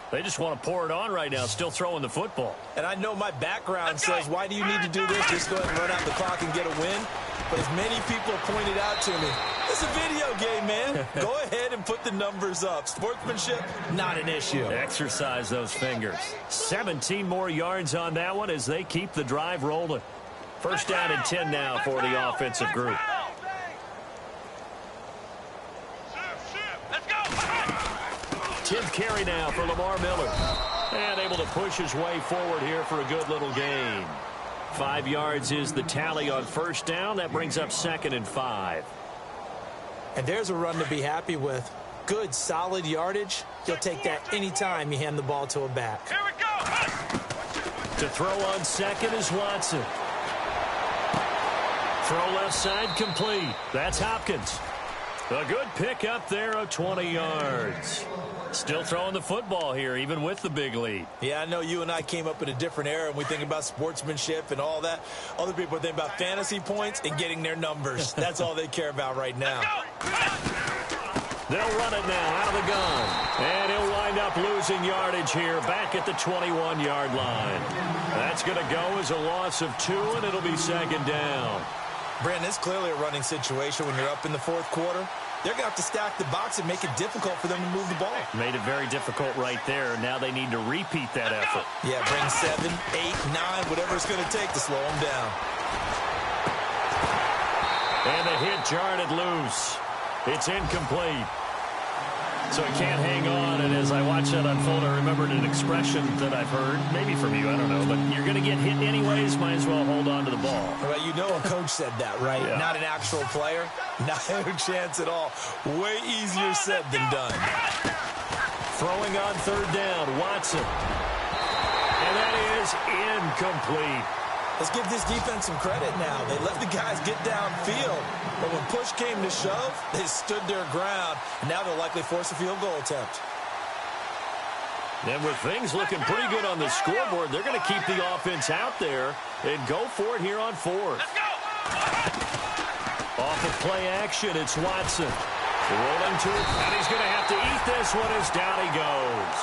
They just want to pour it on right now, still throwing the football. And I know my background says, why do you need to do this? Just go ahead and run out the clock and get a win. But as many people pointed out to me, it's a video game, man. Go ahead and put the numbers up. Sportsmanship, not an issue. Exercise those fingers. 17 more yards on that one as they keep the drive rolling. First down and 10 now for the offensive group. Let's go. 10th carry now for Lamar Miller. And able to push his way forward here for a good little gain. 5 yards is the tally on first down. That brings up 2nd and 5. And there's a run to be happy with. Good, solid yardage. You'll take that anytime you hand the ball to a back. Here we go. To throw on second is Watson. Throw left side complete. That's Hopkins. A good pick up there of 20 yards. Still throwing the football here, even with the big lead. Yeah, I know you and I came up in a different era, and we think about sportsmanship and all that. Other people think about fantasy points and getting their numbers. That's all they care about right now. They'll run it now out of the gun. And he'll wind up losing yardage here back at the 21-yard line. That's going to go as a loss of 2, and it'll be second down. Brandon, it's clearly a running situation when you're up in the fourth quarter. They're going to have to stack the box and make it difficult for them to move the ball. Made it very difficult right there. Now they need to repeat that effort. Yeah, bring 7, 8, 9, whatever it's going to take to slow them down. And the hit jarred it loose. It's incomplete. So he can't hang on, and as I watch that unfold, I remembered an expression that I've heard, maybe from you, I don't know, but you're going to get hit anyways, might as well hold on to the ball. Well, you know a coach said that, right? Yeah. Not an actual player. Not a chance at all. Way easier said than done. Throwing on third down, Watson. And that is incomplete. Let's give this defense some credit now. They let the guys get downfield, but when push came to shove, they stood their ground, and now they'll likely force a field goal attempt. And with things looking pretty good on the scoreboard, they're going to keep the offense out there and go for it here on fourth. Off of play action, it's Watson. Rolling to it, and he's going to have to eat this one as down he goes.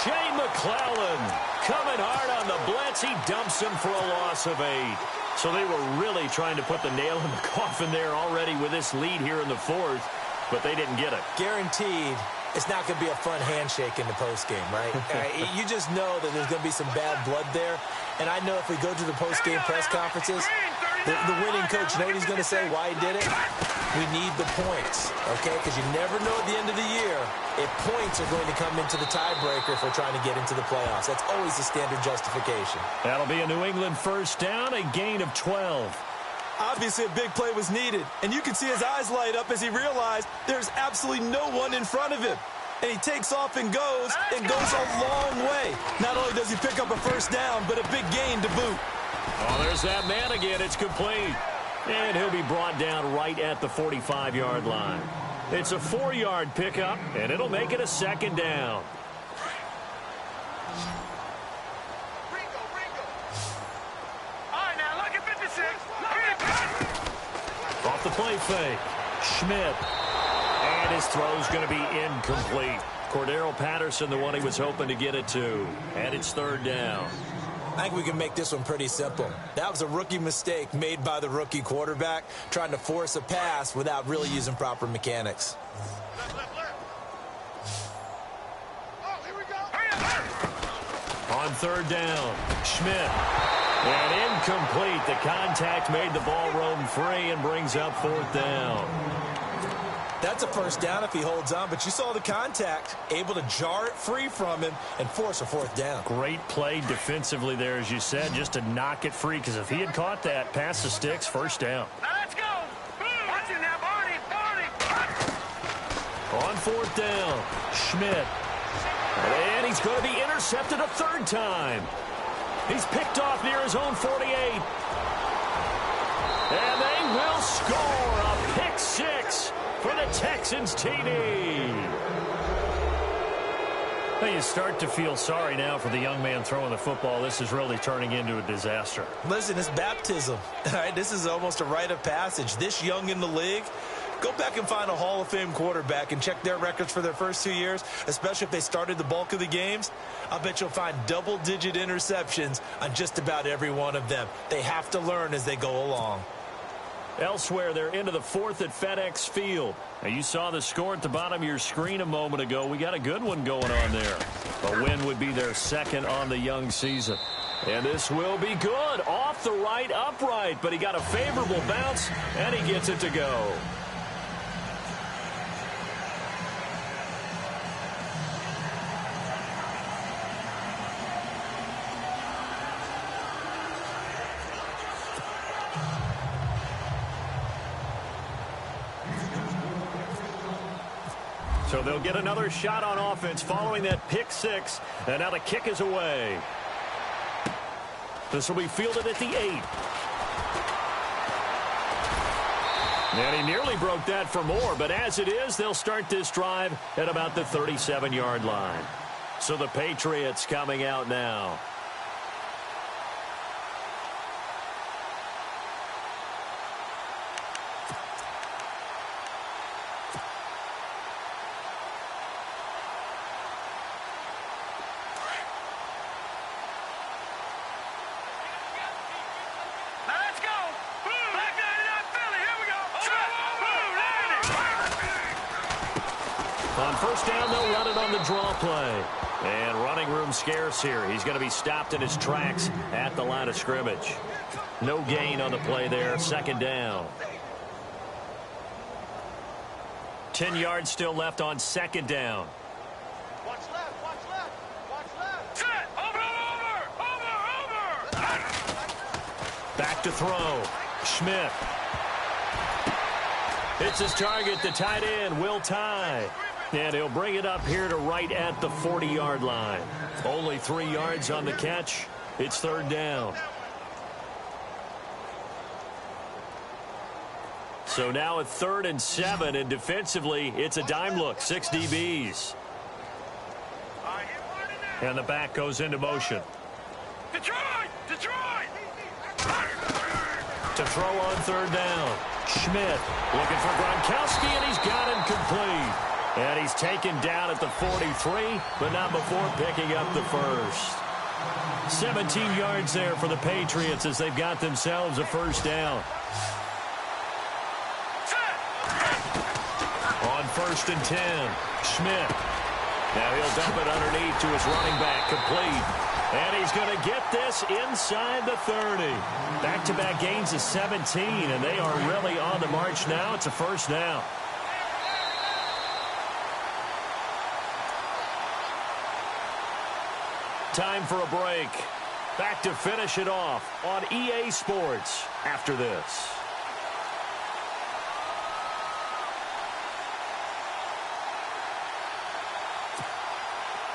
Shea McClellan coming hard on the blitz. He dumps him for a loss of 8. So they were really trying to put the nail in the coffin there already with this lead here in the fourth, but they didn't get it. Guaranteed it's not going to be a fun handshake in the postgame, right? You just know that there's going to be some bad blood there. And I know if we go to the postgame press conferences, the winning coach, you know what he's going to say, why he did it? We need the points, okay? Because you never know at the end of the year if points are going to come into the tiebreaker if we're trying to get into the playoffs. That's always the standard justification. That'll be a New England first down, a gain of 12. Obviously, a big play was needed, and you can see his eyes light up as he realized there's absolutely no one in front of him. And he takes off and goes a long way. Not only does he pick up a first down, but a big gain to boot. Oh, there's that man again. It's complete. And he'll be brought down right at the 45-yard line. It's a 4-yard pickup, and it'll make it a second down. Off the play fake, Schmidt. And his throw's going to be incomplete. Cordero Patterson, the one he was hoping to get it to. And it's third down. I think we can make this one pretty simple. That was a rookie mistake made by the rookie quarterback, trying to force a pass without really using proper mechanics. On third down, Schmidt. And incomplete. The contact made the ball roam free and brings up fourth down. That's a first down if he holds on, but you saw the contact, able to jar it free from him and force a fourth down. Great play defensively there, as you said, just to knock it free, because if he had caught that, pass the sticks, first down. Let's go. Watch it now, Barney. On fourth down, Schmidt. And he's going to be intercepted a third time. He's picked off near his own 48. And they will score a pick six for the Texans TD. Now you start to feel sorry now for the young man throwing the football. This is really turning into a disaster. Listen, it's baptism. All right, this is almost a rite of passage. This young in the league, go back and find a Hall of Fame quarterback and check their records for their first 2 years, especially if they started the bulk of the games. I bet you'll find double-digit interceptions on just about every one of them. They have to learn as they go along. Elsewhere, they're into the fourth at FedEx Field. Now, you saw the score at the bottom of your screen a moment ago. We got a good one going on there. A win would be their second on the young season. And this will be good. Off the right upright, but he got a favorable bounce, and he gets it to go. So they'll get another shot on offense following that pick six. And now the kick is away. This will be fielded at the 8. And he nearly broke that for more, but as it is, they'll start this drive at about the 37-yard line. So the Patriots coming out now. On first down, they'll run it on the draw play. And running room scarce here. He's going to be stopped in his tracks at the line of scrimmage. No gain on the play there. Second down. 10 yards still left on second down. Watch left, watch left, watch left. Set! Over! Back to throw. Schmidt. It's his target, the tight end, Will Tye. And he'll bring it up here to right at the 40-yard line. Only 3 yards on the catch. It's third down. So now at 3rd and 7, and defensively, it's a dime look. 6 DBs. And the back goes into motion. Detroit! Detroit! To throw on third down. Schmidt looking for Gronkowski, and he's got him complete. And he's taken down at the 43, but not before picking up the first. 17 yards there for the Patriots as they've got themselves a first down. On 1st and 10, Schmidt. Now he'll dump it underneath to his running back, complete. And he's going to get this inside the 30. Back-to-back gains of 17, and they are really on the march now. It's a first down. Time for a break. Back to finish it off on EA Sports after this.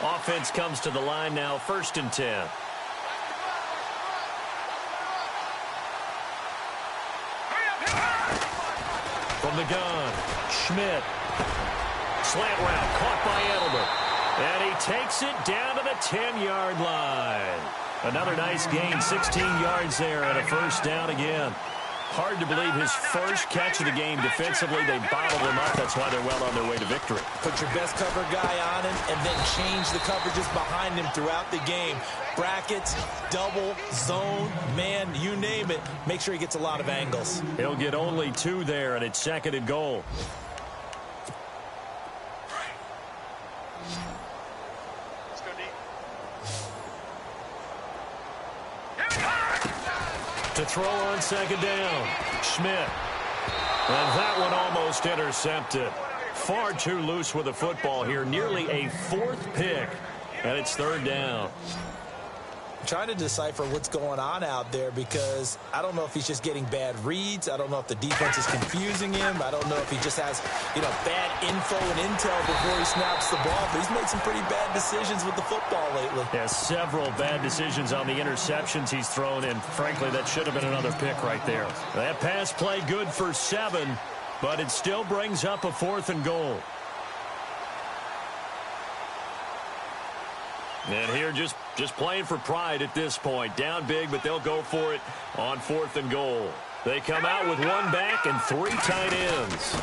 Offense comes to the line now, 1st and 10. From the gun, Schmidt. Slant route caught by Edelman. And he takes it down to the 10-yard line. Another nice gain, 16 yards there, and a first down again. Hard to believe his first catch of the game defensively. They bottled him up. That's why they're well on their way to victory. Put your best cover guy on him and then change the coverages behind him throughout the game. Brackets, double, zone, man, you name it. Make sure he gets a lot of angles. He'll get only 2 there, and it's 2nd and goal. To throw on 2nd down, Schmidt. And that one almost intercepted. Far too loose with the football here. Nearly a 4th pick. And it's 3rd down. I'm trying to decipher what's going on out there because I don't know if he's just getting bad reads. I don't know if the defense is confusing him. I don't know if he just has, bad info and intel before he snaps the ball. But he's made some pretty bad decisions with the football lately. Yeah, several bad decisions on the interceptions he's thrown, and frankly, that should have been another pick right there. That pass play good for 7, but it still brings up a 4th and goal. And here just playing for pride at this point. Down big, but they'll go for it on 4th and goal. They come out with 1 back and 3 tight ends.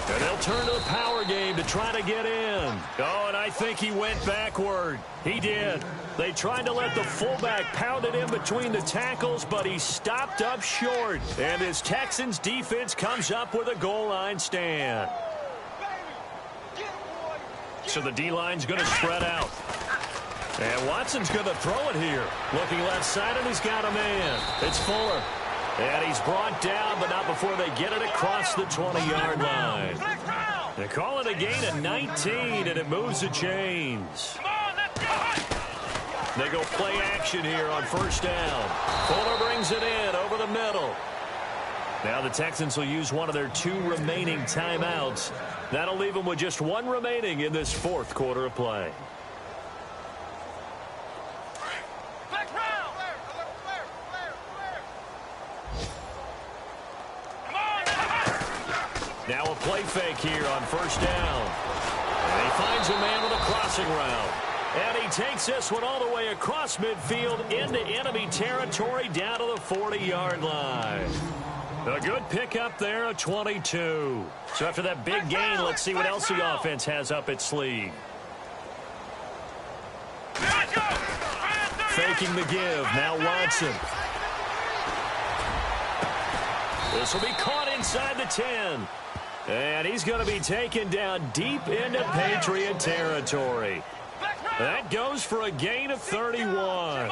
And they'll turn to the power game to try to get in. Oh, and I think he went backward. He did. They tried to let the fullback pound it in between the tackles, but he stopped up short. And his Texans defense comes up with a goal line stand. So the D-line's going to spread out. And Watson's going to throw it here. Looking left side, and he's got a man. It's Fuller. And he's brought down, but not before they get it across the 20-yard line. They call it a gain of 19, and it moves the chains. They go play action here on 1st down. Fuller brings it in over the middle. Now the Texans will use one of their 2 remaining timeouts. That'll leave them with just 1 remaining in this 4th quarter of play. Now a play fake here on first down. And he finds a man with a crossing route. And he takes this one all the way across midfield into enemy territory down to the 40-yard line. A good pickup there, a 22. So after that big gain, let's see what else the offense has up its sleeve. Faking the give, now Watson. This will be caught inside the 10. And he's going to be taken down deep into Patriot territory. That goes for a gain of 31.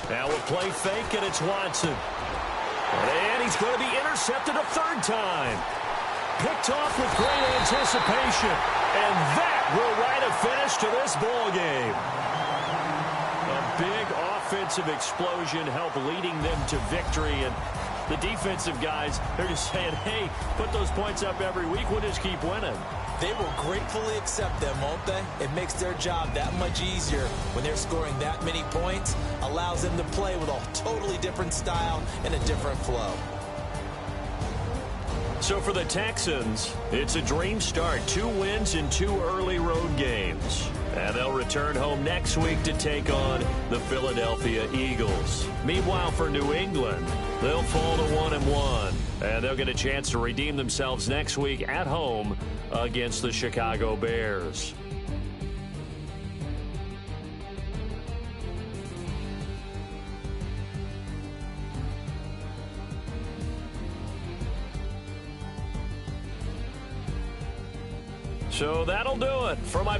Now a play fake, and it's Watson. And he's going to be intercepted a third time. Picked off with great anticipation. And that will write a finish to this ball game. A big offensive explosion helped leading them to victory. And the defensive guys, they're just saying, hey, put those points up every week. We'll just keep winning. They will gratefully accept them, won't they? It makes their job that much easier when they're scoring that many points. Allows them to play with a totally different style and a different flow. So for the Texans, it's a dream start. 2 wins in 2 early road games. And they'll return home next week to take on the Philadelphia Eagles. Meanwhile, for New England, they'll fall to 1-1. And they'll get a chance to redeem themselves next week at home against the Chicago Bears. So that'll do it for my